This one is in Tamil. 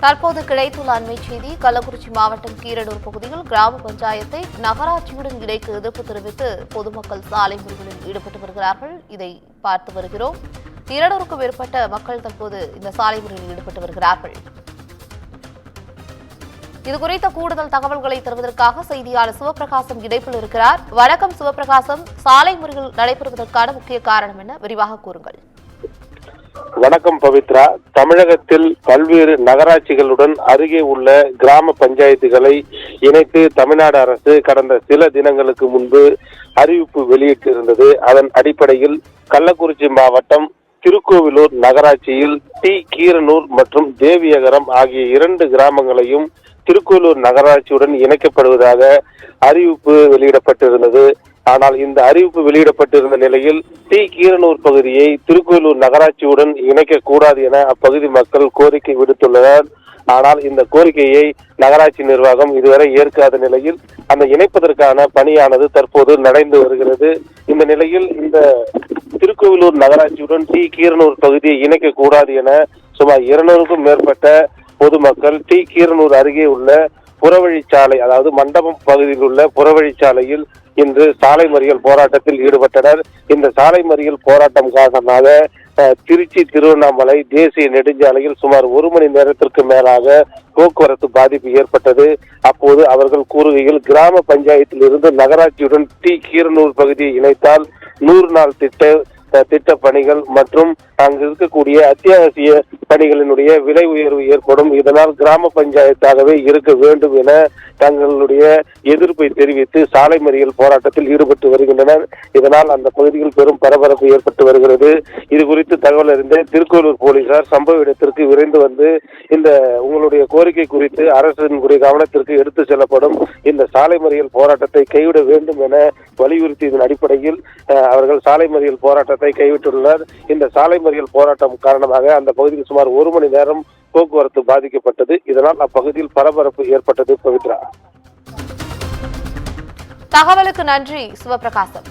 தற்போது கிடைத்துள்ள அண்மை செய்தி. கள்ளக்குறிச்சி மாவட்டம் கீரனூர் பகுதியில் கிராம பஞ்சாயத்தை நகராட்சியுடன் இணைக்க எதிர்ப்பு தெரிவித்து பொதுமக்கள் சாலை மறியலில் ஈடுபட்டு வருகிறார்கள். இதை பார்த்து வருகிறோம். 200க்கும் மேற்பட்ட மக்கள் தற்போது இந்த சாலை மறியலில் ஈடுபட்டு வருகிறார்கள். இதுகுறித்த கூடுதல் தகவல்களை தருவதற்காக செய்தியாளர் சிவபிரகாசம் இணைப்பில் இருக்கிறார். வணக்கம் சிவபிரகாசம், சாலை மறியல் நடைபெறுவதற்கான முக்கிய காரணம் என்ன? விரிவாக கூறுங்கள். வணக்கம் பவித்ரா. தமிழகத்தில் பல்வேறு நகராட்சிகளுடன் அருகே உள்ள கிராம பஞ்சாயத்துகளை இணைத்து தமிழ்நாடு அரசு கடந்த சில தினங்களுக்கு முன்பு அறிவிப்பு வெளியிட்டிருந்தது. அதன் அடிப்படையில் கள்ளக்குறிச்சி மாவட்டம் திருக்கோவிலூர் நகராட்சியில் கீரனூர் மற்றும் தேவியகரம் ஆகிய 2 கிராமங்களையும் திருக்கோவிலூர் நகராட்சியுடன் இணைக்கப்படுவதாக அறிவிப்பு வெளியிடப்பட்டிருந்தது. ஆனால் இந்த அறிவிப்பு வெளியிடப்பட்டிருந்த நிலையில் கீரனூர் பகுதியை திருக்கோவிலூர் நகராட்சியுடன் இணைக்கக்கூடாது என அப்பகுதி மக்கள் கோரிக்கை விடுத்துள்ளனர். ஆனால் இந்த கோரிக்கையை நகராட்சி நிர்வாகம் இதுவரை ஏற்காத நிலையில் அந்த இணைப்பதற்கான பணியானது தற்போது நடந்து வருகிறது. இந்த நிலையில் இந்த திருக்கோவிலூர் நகராட்சியுடன் கீரனூர் பகுதியை இணைக்கக்கூடாது என சுமார் 200க்கும் மேற்பட்ட பொதுமக்கள் கீரனூர் அருகே உள்ள புறவழிச்சாலை, அதாவது மண்டபம் பகுதியில் உள்ள புறவழிச்சாலையில் இன்று சாலை மறியல் போராட்டத்தில் ஈடுபட்டனர். இந்த சாலை மறியல் போராட்டம் காரணமாக திருச்சி திருவண்ணாமலை தேசிய நெடுஞ்சாலையில் சுமார் 1 மணி நேரத்திற்கு மேலாக போக்குவரத்து பாதிப்பு ஏற்பட்டது. அப்போது அவர்கள் கூறுகையில் கிராம பஞ்சாயத்தில் இருந்து நகராட்சியுடன் கீரனூர் பகுதியை இணைத்தால் 100 நாள் திட்ட பணிகள் மற்றும் அங்கு இருக்கக்கூடிய அத்தியாவசிய பணிகளினுடைய விலை உயர்வு ஏற்படும். இதனால் கிராம பஞ்சாயத்தாகவே இருக்க வேண்டும் என தங்களுடைய எதிர்ப்பை தெரிவித்து சாலை மறியல் போராட்டத்தில் ஈடுபட்டு வருகின்றனர். இதனால் அந்த பகுதியில் பெரும் பரபரப்பு ஏற்பட்டு வருகிறது. இது குறித்து தகவல் அறிந்த திருக்கோவிலூர் போலீசார் சம்பவ இடத்திற்கு விரைந்து வந்து இந்த உங்களுடைய கோரிக்கை குறித்து அரசினுடைய கவனத்திற்கு எடுத்து செல்லப்படும், இந்த சாலை மறியல் போராட்டத்தை கைவிட வேண்டும் என வலியுறுத்தியதன் அடிப்படையில் அவர்கள் சாலை மறியல் போராட்டத்தை கைவிட்டுள்ளனர். இந்த சாலை மறியல் போராட்டம் காரணமாக அந்த பகுதியில் சுமார் 1 மணி நேரம் போக்குவரத்து பாதிக்கப்பட்டது. இதனால் அப்பகுதியில் பரபரப்பு ஏற்பட்டது. பவித்ரா, தகவலுக்கு நன்றி சிவபிரகாசம்.